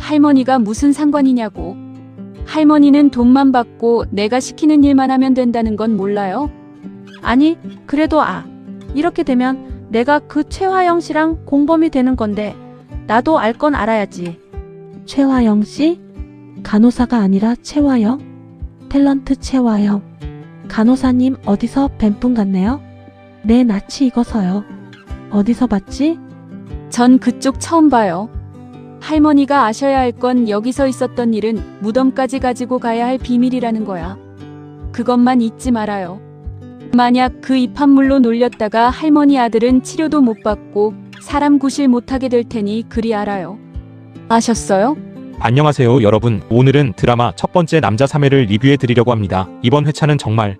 할머니가 무슨 상관이냐고. 할머니는 돈만 받고 내가 시키는 일만 하면 된다는 건 몰라요? 아니, 그래도 이렇게 되면 내가 그 최화영 씨랑 공범이 되는 건데 나도 알 건 알아야지. 최화영 씨? 간호사가 아니라 최화영? 탤런트 최화영. 간호사님 어디서 뵌 분 같네요? 네, 낯이 익어서요. 어디서 봤지? 전 그쪽 처음 봐요. 할머니가 아셔야 할 건 여기서 있었던 일은 무덤까지 가지고 가야 할 비밀이라는 거야. 그것만 잊지 말아요. 만약 그 입한물로 놀렸다가 할머니 아들은 치료도 못 받고 사람 구실 못하게 될 테니 그리 알아요. 아셨어요? 안녕하세요 여러분. 오늘은 드라마 첫 번째 남자 3회를 리뷰해 드리려고 합니다. 이번 회차는 정말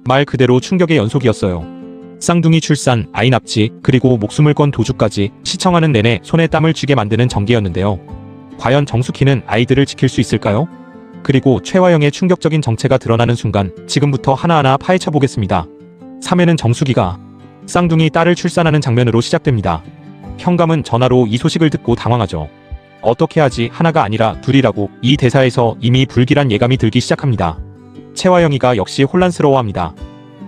말 그대로 충격의 연속이었어요. 쌍둥이 출산, 아이 납치, 그리고 목숨을 건 도주까지 시청하는 내내 손에 땀을 쥐게 만드는 전개였는데요. 과연 정숙희는 아이들을 지킬 수 있을까요? 그리고 최화영의 충격적인 정체가 드러나는 순간 지금부터 하나하나 파헤쳐 보겠습니다. 3회는 정숙희가 쌍둥이 딸을 출산하는 장면으로 시작됩니다. 현감은 전화로 이 소식을 듣고 당황하죠. 어떻게 하지, 하나가 아니라 둘이라고. 이 대사에서 이미 불길한 예감이 들기 시작합니다. 최화영이가 역시 혼란스러워합니다.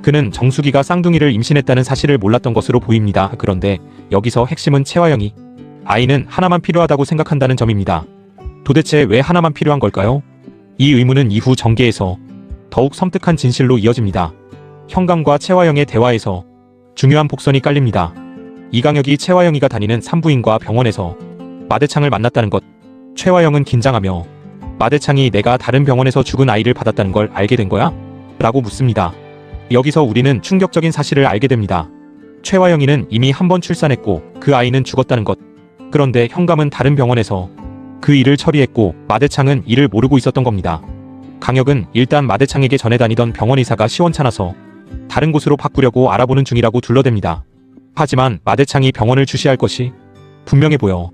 그는 정숙이가 쌍둥이를 임신했다는 사실을 몰랐던 것으로 보입니다. 그런데 여기서 핵심은 최화영이 아이는 하나만 필요하다고 생각한다는 점입니다. 도대체 왜 하나만 필요한 걸까요? 이 의문은 이후 전개에서 더욱 섬뜩한 진실로 이어집니다. 현감과 최화영의 대화에서 중요한 복선이 깔립니다. 이강혁이 최화영이가 다니는 산부인과 병원에서 마대창을 만났다는 것. 최화영은 긴장하며 마대창이 내가 다른 병원에서 죽은 아이를 받았다는 걸 알게 된 거야? 라고 묻습니다. 여기서 우리는 충격적인 사실을 알게 됩니다. 최화영이는 이미 한 번 출산했고 그 아이는 죽었다는 것. 그런데 현감은 다른 병원에서 그 일을 처리했고 마대창은 이를 모르고 있었던 겁니다. 강혁은 일단 마대창에게 전에 다니던 병원 의사가 시원찮아서 다른 곳으로 바꾸려고 알아보는 중이라고 둘러댑니다. 하지만 마대창이 병원을 주시할 것이 분명해 보여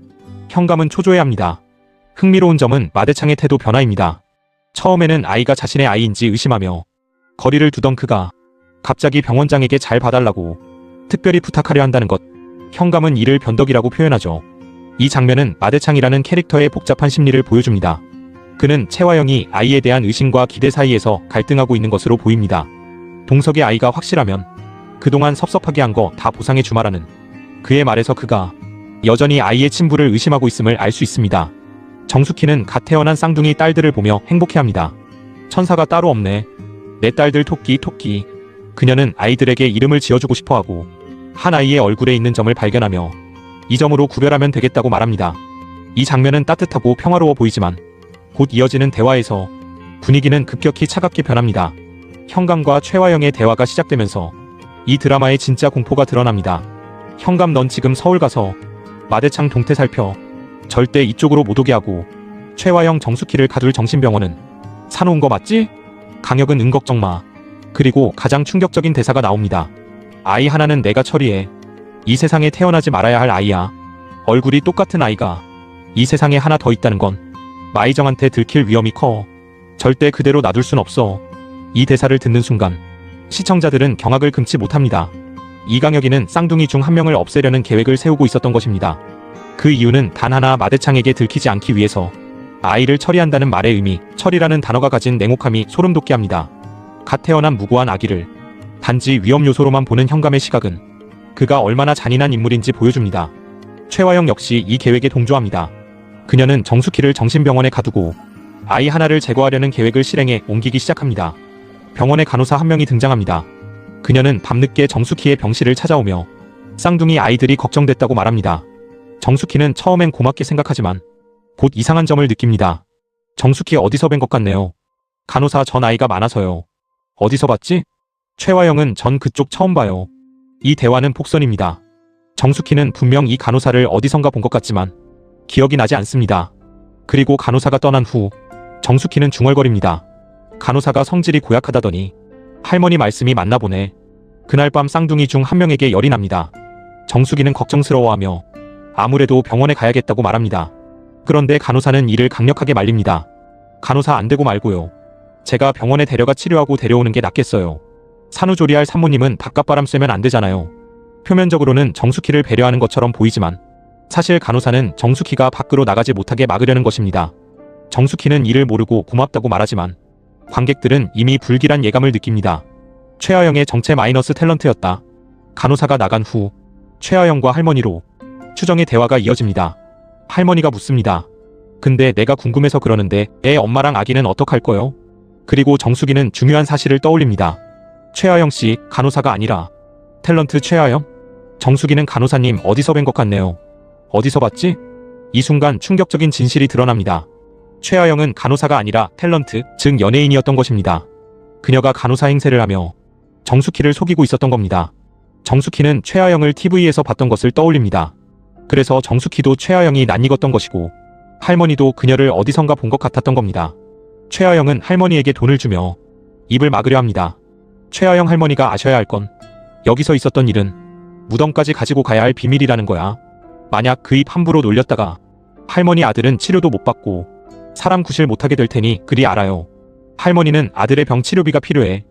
현감은 초조해합니다. 흥미로운 점은 마대창의 태도 변화입니다. 처음에는 아이가 자신의 아이인지 의심하며 거리를 두던 그가 갑자기 병원장에게 잘 봐달라고 특별히 부탁하려 한다는 것. 현감은 이를 변덕이라고 표현하죠. 이 장면은 마대창이라는 캐릭터의 복잡한 심리를 보여줍니다. 그는 최화영이 아이에 대한 의심과 기대 사이에서 갈등하고 있는 것으로 보입니다. 동석의 아이가 확실하면 그동안 섭섭하게 한 거 다 보상해 주마라는 그의 말에서 그가 여전히 아이의 친부를 의심하고 있음을 알 수 있습니다. 정숙희는 갓 태어난 쌍둥이 딸들을 보며 행복해합니다. 천사가 따로 없네. 내 딸들 토끼. 그녀는 아이들에게 이름을 지어주고 싶어하고 한 아이의 얼굴에 있는 점을 발견하며 이 점으로 구별하면 되겠다고 말합니다. 이 장면은 따뜻하고 평화로워 보이지만 곧 이어지는 대화에서 분위기는 급격히 차갑게 변합니다. 현감과 최화영의 대화가 시작되면서 이 드라마의 진짜 공포가 드러납니다. 현감, 넌 지금 서울 가서 마대창 동태 살펴. 절대 이쪽으로 못 오게 하고. 최화영, 정숙희를 가둘 정신병원은 사놓은 거 맞지? 강혁은 응, 걱정 마. 그리고 가장 충격적인 대사가 나옵니다. 아이 하나는 내가 처리해. 이 세상에 태어나지 말아야 할 아이야. 얼굴이 똑같은 아이가 이 세상에 하나 더 있다는 건 마이정한테 들킬 위험이 커. 절대 그대로 놔둘 순 없어. 이 대사를 듣는 순간 시청자들은 경악을 금치 못합니다. 이강혁이는 쌍둥이 중 한 명을 없애려는 계획을 세우고 있었던 것입니다. 그 이유는 단 하나 마대창에게 들키지 않기 위해서. 아이를 처리한다는 말의 의미, 처리라는 단어가 가진 냉혹함이 소름 돋게 합니다. 갓 태어난 무고한 아기를 단지 위험 요소로만 보는 현감의 시각은 그가 얼마나 잔인한 인물인지 보여줍니다. 최화영 역시 이 계획에 동조합니다. 그녀는 정숙희를 정신병원에 가두고 아이 하나를 제거하려는 계획을 실행에 옮기기 시작합니다. 병원에 간호사 한 명이 등장합니다. 그녀는 밤늦게 정숙희의 병실을 찾아오며 쌍둥이 아이들이 걱정됐다고 말합니다. 정숙희는 처음엔 고맙게 생각하지만 곧 이상한 점을 느낍니다. 정숙희 어디서 뵌 것 같네요. 간호사, 전 아이가 많아서요. 어디서 봤지? 최화영은 전 그쪽 처음 봐요. 이 대화는 복선입니다. 정숙희는 분명 이 간호사를 어디선가 본 것 같지만 기억이 나지 않습니다. 그리고 간호사가 떠난 후 정숙희는 중얼거립니다. 간호사가 성질이 고약하다더니 할머니 말씀이 맞나 보네. 그날 밤 쌍둥이 중 한 명에게 열이 납니다. 정숙이는 걱정스러워하며 아무래도 병원에 가야겠다고 말합니다. 그런데 간호사는 이를 강력하게 말립니다. 간호사 안 되고 말고요. 제가 병원에 데려가 치료하고 데려오는 게 낫겠어요. 산후조리할 산모님은 바깥바람 쐬면 안 되잖아요. 표면적으로는 정숙희를 배려하는 것처럼 보이지만 사실 간호사는 정숙희가 밖으로 나가지 못하게 막으려는 것입니다. 정숙희는 이를 모르고 고맙다고 말하지만 관객들은 이미 불길한 예감을 느낍니다. 최하영의 정체 마이너스 탤런트였다. 간호사가 나간 후 최하영과 할머니로 추정의 대화가 이어집니다. 할머니가 묻습니다. 근데 내가 궁금해서 그러는데 애 엄마랑 아기는 어떡할 거요? 그리고 정숙이는 중요한 사실을 떠올립니다. 최하영 씨, 간호사가 아니라 탤런트 최하영? 정숙이는 간호사님 어디서 뵌 것 같네요. 어디서 봤지? 이 순간 충격적인 진실이 드러납니다. 최하영은 간호사가 아니라 탤런트, 즉 연예인이었던 것입니다. 그녀가 간호사 행세를 하며 정숙희를 속이고 있었던 겁니다. 정숙희는 최하영을 TV에서 봤던 것을 떠올립니다. 그래서 정숙희도 최하영이 낯익었던 것이고 할머니도 그녀를 어디선가 본 것 같았던 겁니다. 최하영은 할머니에게 돈을 주며 입을 막으려 합니다. 최하영 할머니가 아셔야 할 건 여기서 있었던 일은 무덤까지 가지고 가야 할 비밀이라는 거야. 만약 그 입 함부로 놀렸다가 할머니 아들은 치료도 못 받고 사람 구실 못하게 될 테니 그리 알아요. 할머니는 아들의 병 치료비가 필요해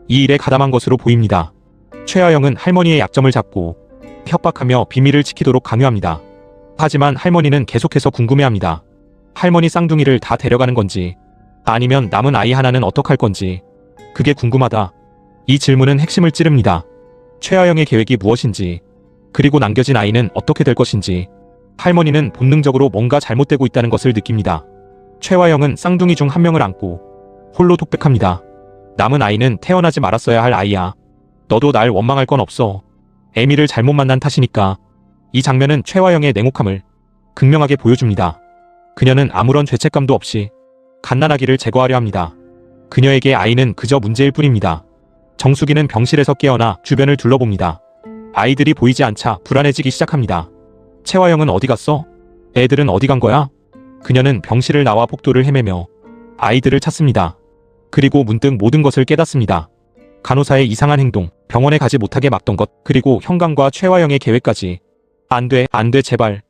이 일에 가담한 것으로 보입니다. 최하영은 할머니의 약점을 잡고 협박하며 비밀을 지키도록 강요합니다. 하지만 할머니는 계속해서 궁금해합니다. 할머니 쌍둥이를 다 데려가는 건지 아니면 남은 아이 하나는 어떡할 건지 그게 궁금하다. 이 질문은 핵심을 찌릅니다. 최하영의 계획이 무엇인지 그리고 남겨진 아이는 어떻게 될 것인지 할머니는 본능적으로 뭔가 잘못되고 있다는 것을 느낍니다. 최하영은 쌍둥이 중 한 명을 안고 홀로 독백합니다. 남은 아이는 태어나지 말았어야 할 아이야. 너도 날 원망할 건 없어. 에미를 잘못 만난 탓이니까. 이 장면은 최하영의 냉혹함을 극명하게 보여줍니다. 그녀는 아무런 죄책감도 없이 갓난아기를 제거하려 합니다. 그녀에게 아이는 그저 문제일 뿐입니다. 정숙이는 병실에서 깨어나 주변을 둘러봅니다. 아이들이 보이지 않자 불안해지기 시작합니다. 최하영은 어디 갔어? 애들은 어디 간 거야? 그녀는 병실을 나와 복도를 헤매며 아이들을 찾습니다. 그리고 문득 모든 것을 깨닫습니다. 간호사의 이상한 행동, 병원에 가지 못하게 막던 것, 그리고 현강과 최하영의 계획까지. 안 돼, 제발.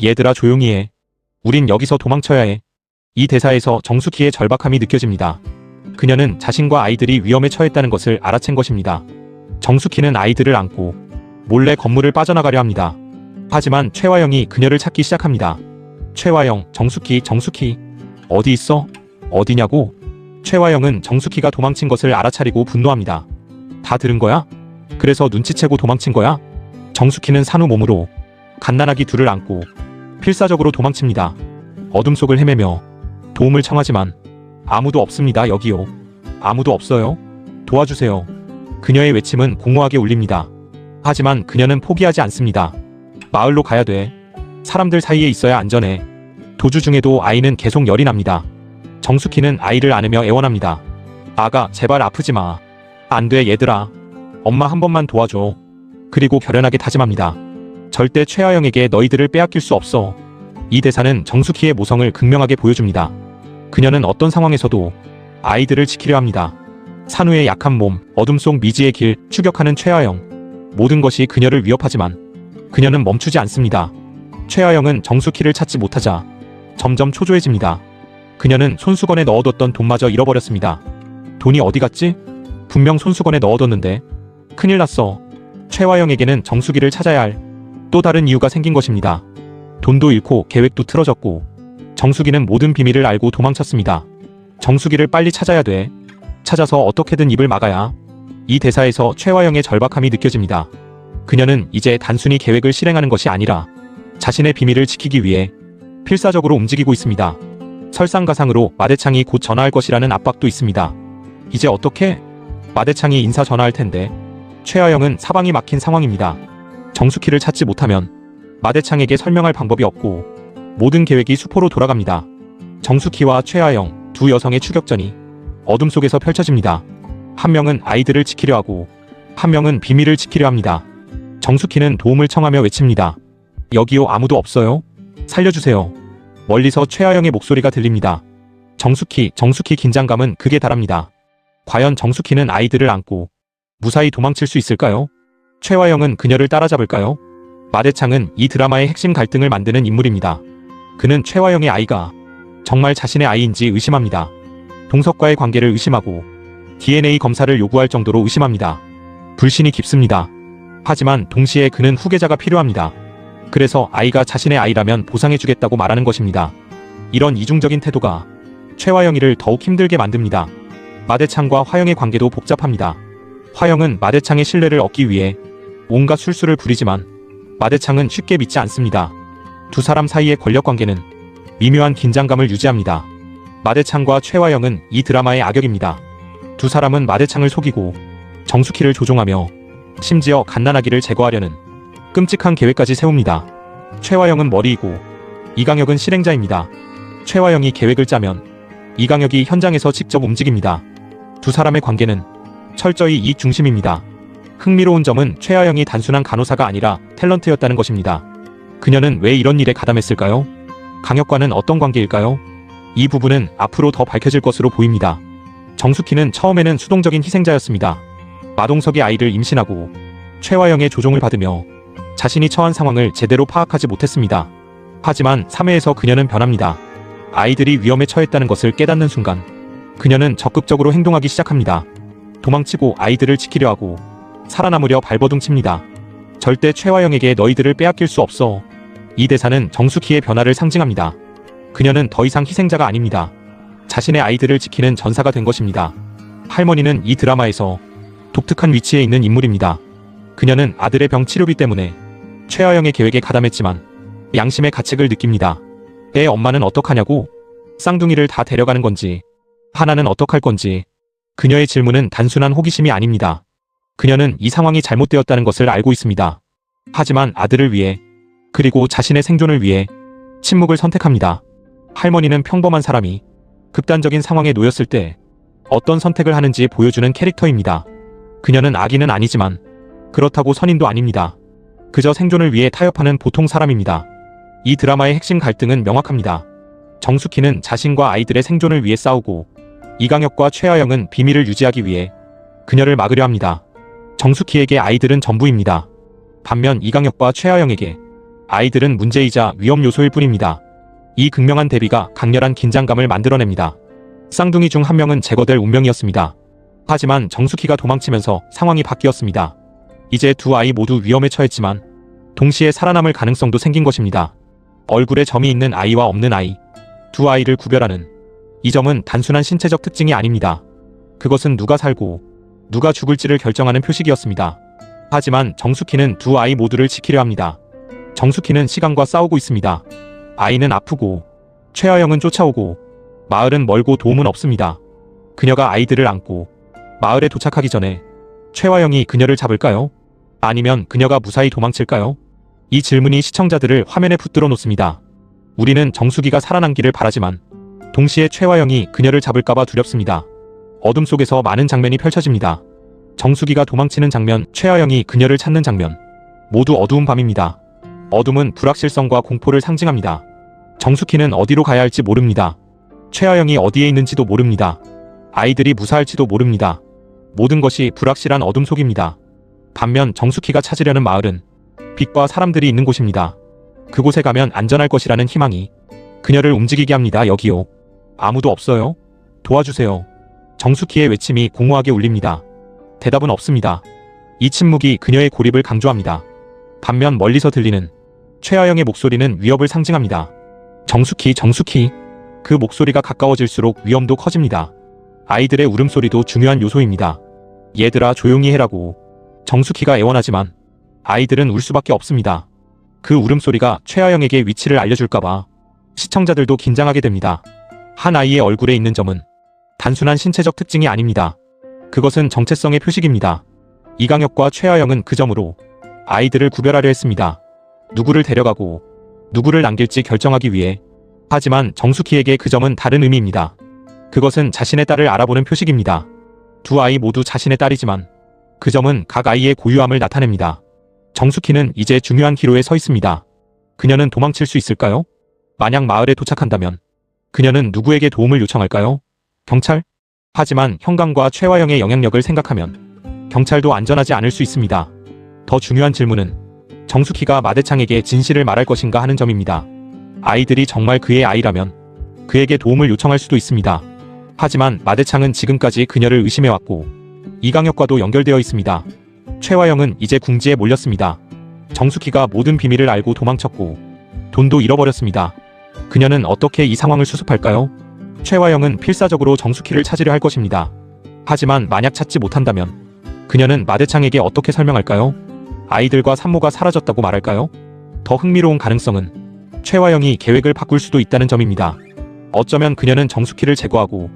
얘들아 조용히 해. 우린 여기서 도망쳐야 해. 이 대사에서 정숙희의 절박함이 느껴집니다. 그녀는 자신과 아이들이 위험에 처했다는 것을 알아챈 것입니다. 정숙희는 아이들을 안고 몰래 건물을 빠져나가려 합니다. 하지만 최하영이 그녀를 찾기 시작합니다. 최하영, 정숙희. 어디 있어? 어디냐고? 최하영은 정숙희가 도망친 것을 알아차리고 분노합니다. 다 들은 거야? 그래서 눈치채고 도망친 거야? 정숙희는 산후 몸으로 갓난아기 둘을 안고 필사적으로 도망칩니다. 어둠 속을 헤매며 도움을 청하지만 아무도 없습니다. 여기요. 아무도 없어요. 도와주세요. 그녀의 외침은 공허하게 울립니다. 하지만 그녀는 포기하지 않습니다. 마을로 가야 돼. 사람들 사이에 있어야 안전해. 도주 중에도 아이는 계속 열이 납니다. 정숙희는 아이를 안으며 애원합니다. 아가, 제발 아프지 마. 안 돼, 얘들아. 엄마 한 번만 도와줘. 그리고 결연하게 다짐합니다. 절대 최하영에게 너희들을 빼앗길 수 없어. 이 대사는 정숙희의 모성을 극명하게 보여줍니다. 그녀는 어떤 상황에서도 아이들을 지키려 합니다. 산후의 약한 몸, 어둠 속 미지의 길, 추격하는 최하영. 모든 것이 그녀를 위협하지만 그녀는 멈추지 않습니다. 최하영은 정숙희를 찾지 못하자 점점 초조해집니다. 그녀는 손수건에 넣어뒀던 돈마저 잃어버렸습니다. 돈이 어디 갔지? 분명 손수건에 넣어뒀는데. 큰일 났어. 최하영에게는 정숙이를 찾아야 할 또 다른 이유가 생긴 것입니다. 돈도 잃고 계획도 틀어졌고 정숙이는 모든 비밀을 알고 도망쳤습니다. 정숙이를 빨리 찾아야 돼. 찾아서 어떻게든 입을 막아야. 이 대사에서 최하영의 절박함이 느껴집니다. 그녀는 이제 단순히 계획을 실행하는 것이 아니라 자신의 비밀을 지키기 위해 필사적으로 움직이고 있습니다. 설상가상으로 마대창이 곧 전화할 것이라는 압박도 있습니다. 이제 어떻게? 마대창이 인사 전화할 텐데. 최하영은 사방이 막힌 상황입니다. 정숙희를 찾지 못하면 마대창에게 설명할 방법이 없고 모든 계획이 수포로 돌아갑니다. 정숙희와 최하영, 두 여성의 추격전이 어둠 속에서 펼쳐집니다. 한 명은 아이들을 지키려 하고 한 명은 비밀을 지키려 합니다. 정숙희는 도움을 청하며 외칩니다. 여기요, 아무도 없어요? 살려주세요. 멀리서 최하영의 목소리가 들립니다. 정숙희 긴장감은 극에 달합니다. 과연 정숙희는 아이들을 안고 무사히 도망칠 수 있을까요? 최하영은 그녀를 따라잡을까요? 마대창은 이 드라마의 핵심 갈등을 만드는 인물입니다. 그는 최하영의 아이가 정말 자신의 아이인지 의심합니다. 동석과의 관계를 의심하고 DNA 검사를 요구할 정도로 의심합니다. 불신이 깊습니다. 하지만 동시에 그는 후계자가 필요합니다. 그래서 아이가 자신의 아이라면 보상해주겠다고 말하는 것입니다. 이런 이중적인 태도가 최화영이를 더욱 힘들게 만듭니다. 마대창과 화영의 관계도 복잡합니다. 화영은 마대창의 신뢰를 얻기 위해 온갖 술수를 부리지만 마대창은 쉽게 믿지 않습니다. 두 사람 사이의 권력관계는 미묘한 긴장감을 유지합니다. 마대창과 최화영은 이 드라마의 악역입니다. 두 사람은 마대창을 속이고 정숙희를 조종하며 심지어 갓난아기를 제거하려는 끔찍한 계획까지 세웁니다. 최화영은 머리이고 이강혁은 실행자입니다. 최화영이 계획을 짜면 이강혁이 현장에서 직접 움직입니다. 두 사람의 관계는 철저히 이익 중심입니다. 흥미로운 점은 최화영이 단순한 간호사가 아니라 탤런트였다는 것입니다. 그녀는 왜 이런 일에 가담했을까요? 강혁과는 어떤 관계일까요? 이 부분은 앞으로 더 밝혀질 것으로 보입니다. 정숙희는 처음에는 수동적인 희생자였습니다. 마동석이 아이를 임신하고 최화영의 조종을 받으며 자신이 처한 상황을 제대로 파악하지 못했습니다. 하지만 3회에서 그녀는 변합니다. 아이들이 위험에 처했다는 것을 깨닫는 순간 그녀는 적극적으로 행동하기 시작합니다. 도망치고 아이들을 지키려 하고 살아남으려 발버둥칩니다. 절대 최화영에게 너희들을 빼앗길 수 없어. 이 대사는 정숙희의 변화를 상징합니다. 그녀는 더 이상 희생자가 아닙니다. 자신의 아이들을 지키는 전사가 된 것입니다. 할머니는 이 드라마에서 독특한 위치에 있는 인물입니다. 그녀는 아들의 병 치료비 때문에 최화영의 계획에 가담했지만 양심의 가책을 느낍니다. 애 엄마는 어떡하냐고? 쌍둥이를 다 데려가는 건지 하나는 어떡할 건지. 그녀의 질문은 단순한 호기심이 아닙니다. 그녀는 이 상황이 잘못되었다는 것을 알고 있습니다. 하지만 아들을 위해 그리고 자신의 생존을 위해 침묵을 선택합니다. 할머니는 평범한 사람이 극단적인 상황에 놓였을 때 어떤 선택을 하는지 보여주는 캐릭터입니다. 그녀는 악인은 아니지만 그렇다고 선인도 아닙니다. 그저 생존을 위해 타협하는 보통 사람입니다. 이 드라마의 핵심 갈등은 명확합니다. 정숙희는 자신과 아이들의 생존을 위해 싸우고 이강혁과 최화영은 비밀을 유지하기 위해 그녀를 막으려 합니다. 정숙희에게 아이들은 전부입니다. 반면 이강혁과 최화영에게 아이들은 문제이자 위험 요소일 뿐입니다. 이 극명한 대비가 강렬한 긴장감을 만들어냅니다. 쌍둥이 중 한 명은 제거될 운명이었습니다. 하지만 정숙희가 도망치면서 상황이 바뀌었습니다. 이제 두 아이 모두 위험에 처했지만 동시에 살아남을 가능성도 생긴 것입니다. 얼굴에 점이 있는 아이와 없는 아이, 두 아이를 구별하는 이 점은 단순한 신체적 특징이 아닙니다. 그것은 누가 살고 누가 죽을지를 결정하는 표식이었습니다. 하지만 정숙희는 두 아이 모두를 지키려 합니다. 정숙희는 시간과 싸우고 있습니다. 아이는 아프고 최화영은 쫓아오고 마을은 멀고 도움은 없습니다. 그녀가 아이들을 안고 마을에 도착하기 전에 최화영이 그녀를 잡을까요? 아니면 그녀가 무사히 도망칠까요? 이 질문이 시청자들을 화면에 붙들어 놓습니다. 우리는 정숙이가 살아남기를 바라지만 동시에 최화영이 그녀를 잡을까봐 두렵습니다. 어둠 속에서 많은 장면이 펼쳐집니다. 정숙이가 도망치는 장면, 최화영이 그녀를 찾는 장면, 모두 어두운 밤입니다. 어둠은 불확실성과 공포를 상징합니다. 정숙희는 어디로 가야 할지 모릅니다. 최화영이 어디에 있는지도 모릅니다. 아이들이 무사할지도 모릅니다. 모든 것이 불확실한 어둠 속입니다. 반면 정숙희가 찾으려는 마을은 빛과 사람들이 있는 곳입니다. 그곳에 가면 안전할 것이라는 희망이 그녀를 움직이게 합니다. 여기요. 아무도 없어요? 도와주세요. 정숙희의 외침이 공허하게 울립니다. 대답은 없습니다. 이 침묵이 그녀의 고립을 강조합니다. 반면 멀리서 들리는 최화영의 목소리는 위협을 상징합니다. 정숙희, 정숙희. 그 목소리가 가까워질수록 위험도 커집니다. 아이들의 울음소리도 중요한 요소입니다. 얘들아 조용히 해라고. 정숙희가 애원하지만 아이들은 울 수밖에 없습니다. 그 울음소리가 최화영에게 위치를 알려줄까봐 시청자들도 긴장하게 됩니다. 한 아이의 얼굴에 있는 점은 단순한 신체적 특징이 아닙니다. 그것은 정체성의 표식입니다. 이강혁과 최화영은 그 점으로 아이들을 구별하려 했습니다. 누구를 데려가고 누구를 남길지 결정하기 위해. 하지만 정숙희에게 그 점은 다른 의미입니다. 그것은 자신의 딸을 알아보는 표식입니다. 두 아이 모두 자신의 딸이지만 그 점은 각 아이의 고유함을 나타냅니다. 정숙희는 이제 중요한 기로에 서 있습니다. 그녀는 도망칠 수 있을까요? 만약 마을에 도착한다면 그녀는 누구에게 도움을 요청할까요? 경찰? 하지만 현강과 최화영의 영향력을 생각하면 경찰도 안전하지 않을 수 있습니다. 더 중요한 질문은 정숙희가 마대창에게 진실을 말할 것인가 하는 점입니다. 아이들이 정말 그의 아이라면 그에게 도움을 요청할 수도 있습니다. 하지만 마대창은 지금까지 그녀를 의심해왔고 이강혁과도 연결되어 있습니다. 최화영은 이제 궁지에 몰렸습니다. 정숙희가 모든 비밀을 알고 도망쳤고 돈도 잃어버렸습니다. 그녀는 어떻게 이 상황을 수습할까요? 최화영은 필사적으로 정숙희를 찾으려 할 것입니다. 하지만 만약 찾지 못한다면 그녀는 마대창에게 어떻게 설명할까요? 아이들과 산모가 사라졌다고 말할까요? 더 흥미로운 가능성은 최화영이 계획을 바꿀 수도 있다는 점입니다. 어쩌면 그녀는 정숙희를 제거하고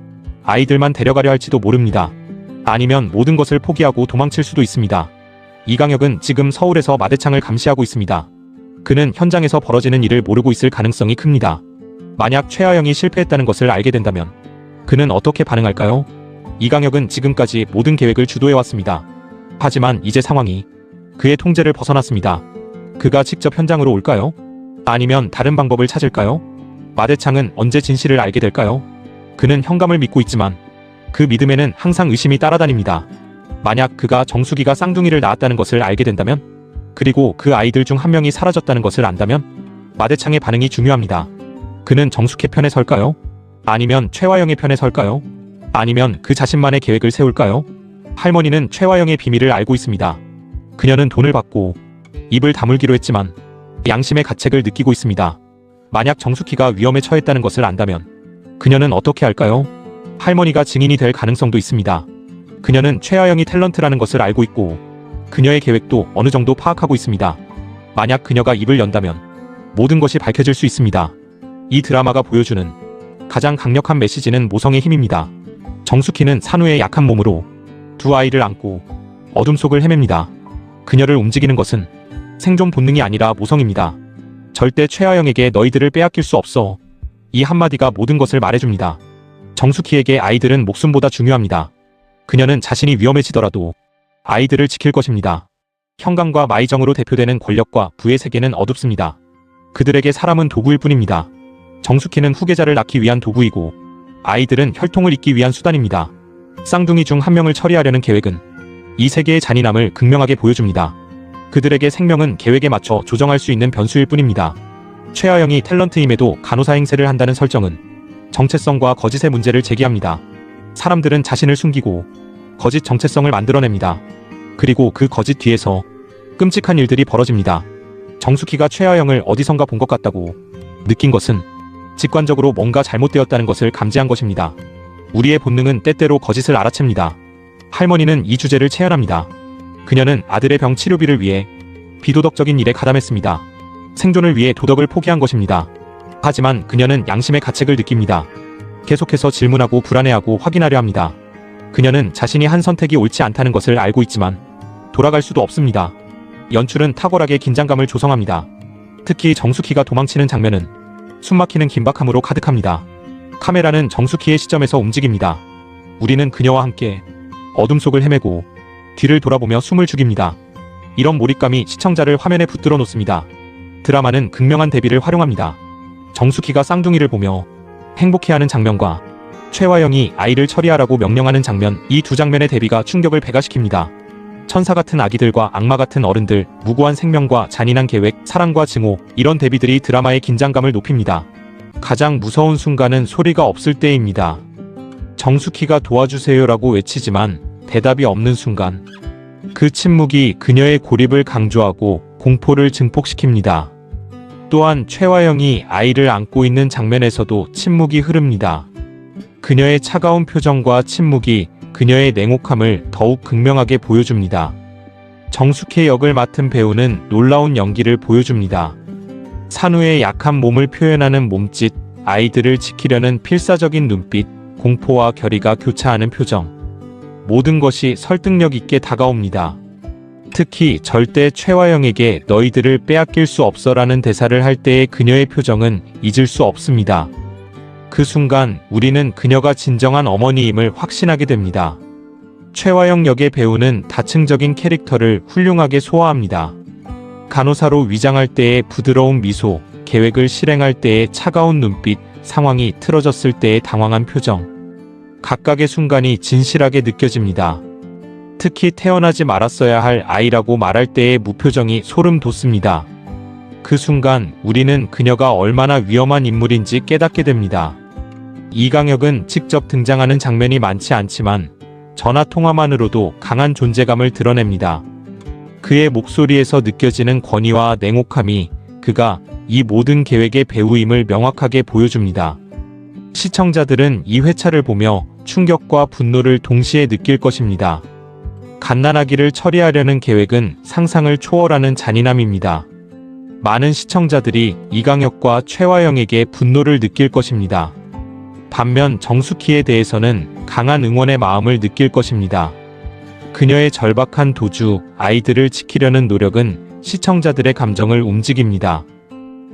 아이들만 데려가려 할지도 모릅니다. 아니면 모든 것을 포기하고 도망칠 수도 있습니다. 이강혁은 지금 서울에서 마대창을 감시하고 있습니다. 그는 현장에서 벌어지는 일을 모르고 있을 가능성이 큽니다. 만약 최하영이 실패했다는 것을 알게 된다면 그는 어떻게 반응할까요? 이강혁은 지금까지 모든 계획을 주도해왔습니다. 하지만 이제 상황이 그의 통제를 벗어났습니다. 그가 직접 현장으로 올까요? 아니면 다른 방법을 찾을까요? 마대창은 언제 진실을 알게 될까요? 그는 현감을 믿고 있지만 그 믿음에는 항상 의심이 따라다닙니다. 만약 그가 정숙이가 쌍둥이를 낳았다는 것을 알게 된다면, 그리고 그 아이들 중 한 명이 사라졌다는 것을 안다면 마대창의 반응이 중요합니다. 그는 정숙희 편에 설까요? 아니면 최화영의 편에 설까요? 아니면 그 자신만의 계획을 세울까요? 할머니는 최화영의 비밀을 알고 있습니다. 그녀는 돈을 받고 입을 다물기로 했지만 양심의 가책을 느끼고 있습니다. 만약 정숙희가 위험에 처했다는 것을 안다면 그녀는 어떻게 할까요? 할머니가 증인이 될 가능성도 있습니다. 그녀는 최하영이 탤런트라는 것을 알고 있고 그녀의 계획도 어느 정도 파악하고 있습니다. 만약 그녀가 입을 연다면 모든 것이 밝혀질 수 있습니다. 이 드라마가 보여주는 가장 강력한 메시지는 모성의 힘입니다. 정숙희는 산후의 약한 몸으로 두 아이를 안고 어둠 속을 헤맵니다. 그녀를 움직이는 것은 생존 본능이 아니라 모성입니다. 절대 최하영에게 너희들을 빼앗길 수 없어. 이 한마디가 모든 것을 말해줍니다. 정숙희에게 아이들은 목숨보다 중요합니다. 그녀는 자신이 위험해지더라도 아이들을 지킬 것입니다. 형광과 마이정으로 대표되는 권력과 부의 세계는 어둡습니다. 그들에게 사람은 도구일 뿐입니다. 정숙희는 후계자를 낳기 위한 도구이고 아이들은 혈통을 잇기 위한 수단입니다. 쌍둥이 중 한 명을 처리하려는 계획은 이 세계의 잔인함을 극명하게 보여줍니다. 그들에게 생명은 계획에 맞춰 조정할 수 있는 변수일 뿐입니다. 최하영이 탤런트임에도 간호사 행세를 한다는 설정은 정체성과 거짓의 문제를 제기합니다. 사람들은 자신을 숨기고 거짓 정체성을 만들어냅니다. 그리고 그 거짓 뒤에서 끔찍한 일들이 벌어집니다. 정숙희가 최하영을 어디선가 본 것 같다고 느낀 것은 직관적으로 뭔가 잘못되었다는 것을 감지한 것입니다. 우리의 본능은 때때로 거짓을 알아챕니다. 할머니는 이 주제를 체현합니다. 그녀는 아들의 병 치료비를 위해 비도덕적인 일에 가담했습니다. 생존을 위해 도덕을 포기한 것입니다. 하지만 그녀는 양심의 가책을 느낍니다. 계속해서 질문하고 불안해하고 확인하려 합니다. 그녀는 자신이 한 선택이 옳지 않다는 것을 알고 있지만 돌아갈 수도 없습니다. 연출은 탁월하게 긴장감을 조성합니다. 특히 정숙희가 도망치는 장면은 숨막히는 긴박함으로 가득합니다. 카메라는 정숙희의 시점에서 움직입니다. 우리는 그녀와 함께 어둠 속을 헤매고 뒤를 돌아보며 숨을 죽입니다. 이런 몰입감이 시청자를 화면에 붙들어 놓습니다. 드라마는 극명한 대비를 활용합니다. 정숙희가 쌍둥이를 보며 행복해하는 장면과 최화영이 아이를 처리하라고 명령하는 장면, 이 두 장면의 대비가 충격을 배가시킵니다. 천사 같은 아기들과 악마 같은 어른들, 무고한 생명과 잔인한 계획, 사랑과 증오, 이런 대비들이 드라마의 긴장감을 높입니다. 가장 무서운 순간은 소리가 없을 때입니다. 정숙희가 도와주세요라고 외치지만 대답이 없는 순간, 그 침묵이 그녀의 고립을 강조하고 공포를 증폭시킵니다. 또한 최화영이 아이를 안고 있는 장면에서도 침묵이 흐릅니다. 그녀의 차가운 표정과 침묵이 그녀의 냉혹함을 더욱 극명하게 보여줍니다. 정숙희 역을 맡은 배우는 놀라운 연기를 보여줍니다. 산후의 약한 몸을 표현하는 몸짓, 아이들을 지키려는 필사적인 눈빛, 공포와 결의가 교차하는 표정, 모든 것이 설득력 있게 다가옵니다. 특히 절대 최화영에게 너희들을 빼앗길 수 없어라는 대사를 할 때의 그녀의 표정은 잊을 수 없습니다. 그 순간 우리는 그녀가 진정한 어머니임을 확신하게 됩니다. 최화영 역의 배우는 다층적인 캐릭터를 훌륭하게 소화합니다. 간호사로 위장할 때의 부드러운 미소, 계획을 실행할 때의 차가운 눈빛, 상황이 틀어졌을 때의 당황한 표정, 각각의 순간이 진실하게 느껴집니다. 특히 태어나지 말았어야 할 아이라고 말할 때의 무표정이 소름 돋습니다. 그 순간 우리는 그녀가 얼마나 위험한 인물인지 깨닫게 됩니다. 이강혁은 직접 등장하는 장면이 많지 않지만 전화 통화만으로도 강한 존재감을 드러냅니다. 그의 목소리에서 느껴지는 권위와 냉혹함이 그가 이 모든 계획의 배우임을 명확하게 보여줍니다. 시청자들은 이 회차를 보며 충격과 분노를 동시에 느낄 것입니다. 갓난아기를 처리하려는 계획은 상상을 초월하는 잔인함입니다. 많은 시청자들이 이강혁과 최화영에게 분노를 느낄 것입니다. 반면 정숙희에 대해서는 강한 응원의 마음을 느낄 것입니다. 그녀의 절박한 도주, 아이들을 지키려는 노력은 시청자들의 감정을 움직입니다.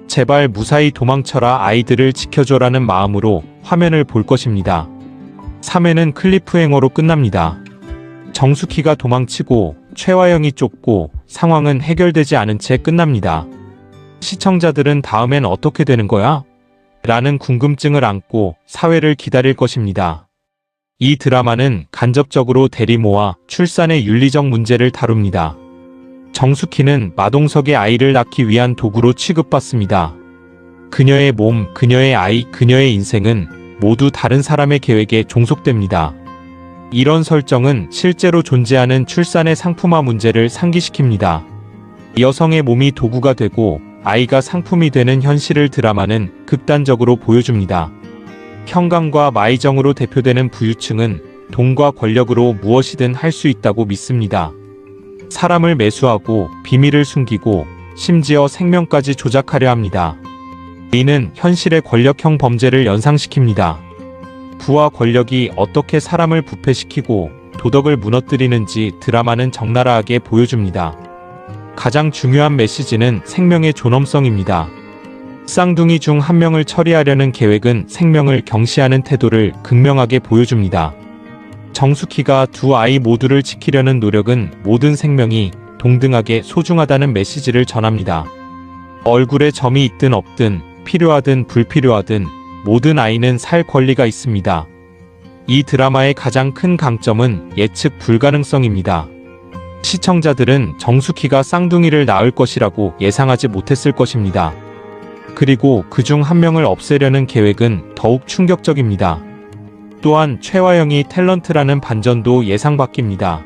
제발 무사히 도망쳐라, 아이들을 지켜줘라는 마음으로 화면을 볼 것입니다. 3회는 클리프행어로 끝납니다. 정숙희가 도망치고 최화영이 쫓고 상황은 해결되지 않은 채 끝납니다. 시청자들은 다음엔 어떻게 되는 거야? 라는 궁금증을 안고 4회를 기다릴 것입니다. 이 드라마는 간접적으로 대리모와 출산의 윤리적 문제를 다룹니다. 정숙희는 마동석의 아이를 낳기 위한 도구로 취급받습니다. 그녀의 몸, 그녀의 아이, 그녀의 인생은 모두 다른 사람의 계획에 종속됩니다. 이런 설정은 실제로 존재하는 출산의 상품화 문제를 상기시킵니다. 여성의 몸이 도구가 되고 아이가 상품이 되는 현실을 드라마는 극단적으로 보여줍니다. 형광과 마이정으로 대표되는 부유층은 돈과 권력으로 무엇이든 할 수 있다고 믿습니다. 사람을 매수하고 비밀을 숨기고 심지어 생명까지 조작하려 합니다. 이는 현실의 권력형 범죄를 연상시킵니다. 부와 권력이 어떻게 사람을 부패시키고 도덕을 무너뜨리는지 드라마는 적나라하게 보여줍니다. 가장 중요한 메시지는 생명의 존엄성입니다. 쌍둥이 중 한 명을 처리하려는 계획은 생명을 경시하는 태도를 극명하게 보여줍니다. 정숙희가 두 아이 모두를 지키려는 노력은 모든 생명이 동등하게 소중하다는 메시지를 전합니다. 얼굴에 점이 있든 없든 필요하든 불필요하든 모든 아이는 살 권리가 있습니다. 이 드라마의 가장 큰 강점은 예측 불가능성입니다. 시청자들은 정숙희가 쌍둥이를 낳을 것이라고 예상하지 못했을 것입니다. 그리고 그중 한 명을 없애려는 계획은 더욱 충격적입니다. 또한 최화영이 탤런트라는 반전도 예상 밖입니다.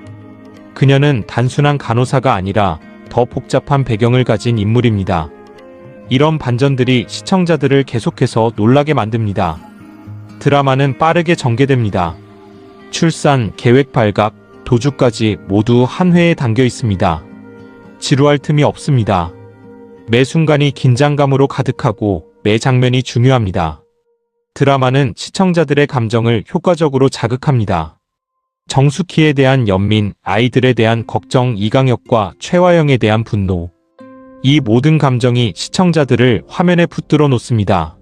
그녀는 단순한 간호사가 아니라 더 복잡한 배경을 가진 인물입니다. 이런 반전들이 시청자들을 계속해서 놀라게 만듭니다. 드라마는 빠르게 전개됩니다. 출산, 계획 발각, 도주까지 모두 한 회에 담겨 있습니다. 지루할 틈이 없습니다. 매 순간이 긴장감으로 가득하고 매 장면이 중요합니다. 드라마는 시청자들의 감정을 효과적으로 자극합니다. 정숙희에 대한 연민, 아이들에 대한 걱정, 이강혁과 최화영에 대한 분노. 이 모든 감정이 시청자들을 화면에 붙들어 놓습니다.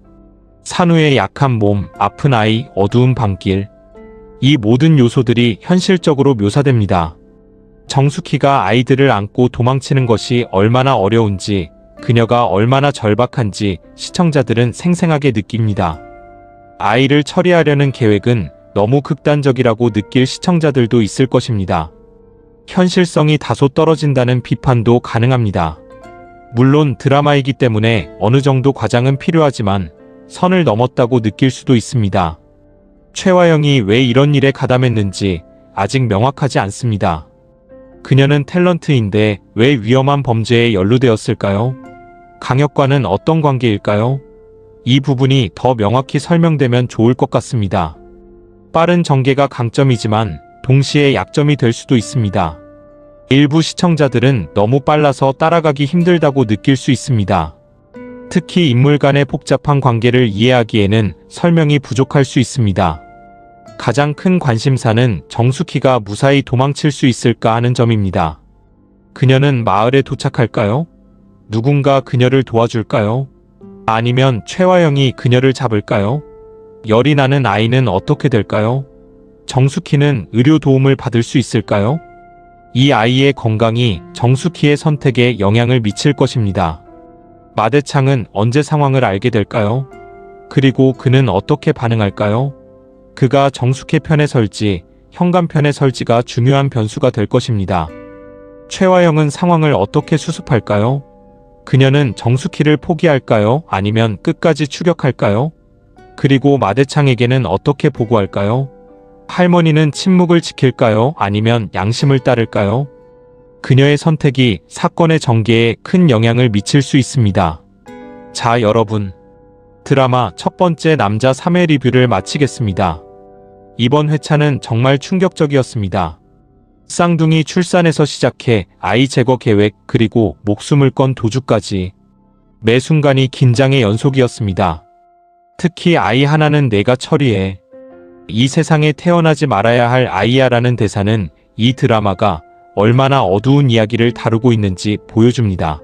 산후의 약한 몸, 아픈 아이, 어두운 밤길. 이 모든 요소들이 현실적으로 묘사됩니다. 정숙희가 아이들을 안고 도망치는 것이 얼마나 어려운지, 그녀가 얼마나 절박한지 시청자들은 생생하게 느낍니다. 아이를 처리하려는 계획은 너무 극단적이라고 느낄 시청자들도 있을 것입니다. 현실성이 다소 떨어진다는 비판도 가능합니다. 물론 드라마이기 때문에 어느 정도 과장은 필요하지만 선을 넘었다고 느낄 수도 있습니다. 최화영이 왜 이런 일에 가담했는지 아직 명확하지 않습니다. 그녀는 탤런트인데 왜 위험한 범죄에 연루되었을까요? 강혁과는 어떤 관계일까요? 이 부분이 더 명확히 설명되면 좋을 것 같습니다. 빠른 전개가 강점이지만 동시에 약점이 될 수도 있습니다. 일부 시청자들은 너무 빨라서 따라가기 힘들다고 느낄 수 있습니다. 특히 인물 간의 복잡한 관계를 이해하기에는 설명이 부족할 수 있습니다. 가장 큰 관심사는 정숙희가 무사히 도망칠 수 있을까 하는 점입니다. 그녀는 마을에 도착할까요? 누군가 그녀를 도와줄까요? 아니면 최화영이 그녀를 잡을까요? 열이 나는 아이는 어떻게 될까요? 정숙희는 의료 도움을 받을 수 있을까요? 이 아이의 건강이 정숙희의 선택에 영향을 미칠 것입니다. 마대창은 언제 상황을 알게 될까요? 그리고 그는 어떻게 반응할까요? 그가 정숙희 편에 설지, 현관 편에 설지가 중요한 변수가 될 것입니다. 최화영은 상황을 어떻게 수습할까요? 그녀는 정숙희를 포기할까요? 아니면 끝까지 추격할까요? 그리고 마대창에게는 어떻게 보고할까요? 할머니는 침묵을 지킬까요? 아니면 양심을 따를까요? 그녀의 선택이 사건의 전개에 큰 영향을 미칠 수 있습니다. 자, 여러분. 드라마 첫 번째 남자 3회 리뷰를 마치겠습니다. 이번 회차는 정말 충격적이었습니다. 쌍둥이 출산에서 시작해 아이 제거 계획 그리고 목숨을 건 도주까지 매 순간이 긴장의 연속이었습니다. 특히 아이 하나는 내가 처리해. 이 세상에 태어나지 말아야 할 아이야라는 대사는 이 드라마가 얼마나 어두운 이야기를 다루고 있는지 보여줍니다.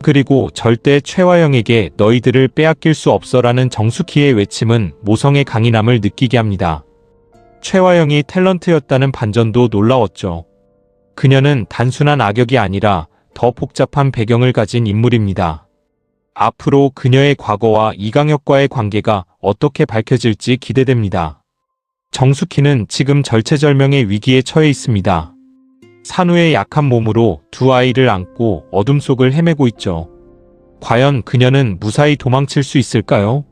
그리고 절대 최화영에게 너희들을 빼앗길 수 없어라는 정숙희의 외침은 모성의 강인함을 느끼게 합니다. 최화영이 탤런트였다는 반전도 놀라웠죠. 그녀는 단순한 악역이 아니라 더 복잡한 배경을 가진 인물입니다. 앞으로 그녀의 과거와 이강혁과의 관계가 어떻게 밝혀질지 기대됩니다. 정숙희는 지금 절체절명의 위기에 처해 있습니다. 산후의 약한 몸으로 두 아이를 안고 어둠 속을 헤매고 있죠. 과연 그녀는 무사히 도망칠 수 있을까요?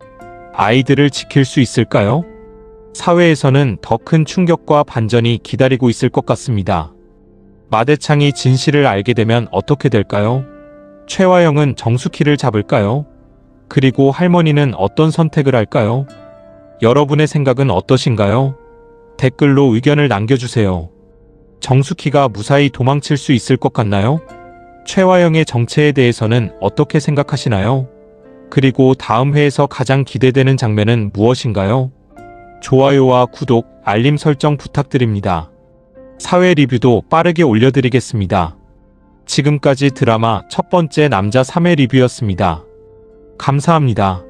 아이들을 지킬 수 있을까요? 사회에서는 더 큰 충격과 반전이 기다리고 있을 것 같습니다. 마대창이 진실을 알게 되면 어떻게 될까요? 최화영은 정숙희를 잡을까요? 그리고 할머니는 어떤 선택을 할까요? 여러분의 생각은 어떠신가요? 댓글로 의견을 남겨주세요. 정숙희가 무사히 도망칠 수 있을 것 같나요? 최화영의 정체에 대해서는 어떻게 생각하시나요? 그리고 다음 회에서 가장 기대되는 장면은 무엇인가요? 좋아요와 구독, 알림 설정 부탁드립니다. 사회 리뷰도 빠르게 올려드리겠습니다. 지금까지 드라마 첫 번째 남자 3회 리뷰였습니다. 감사합니다.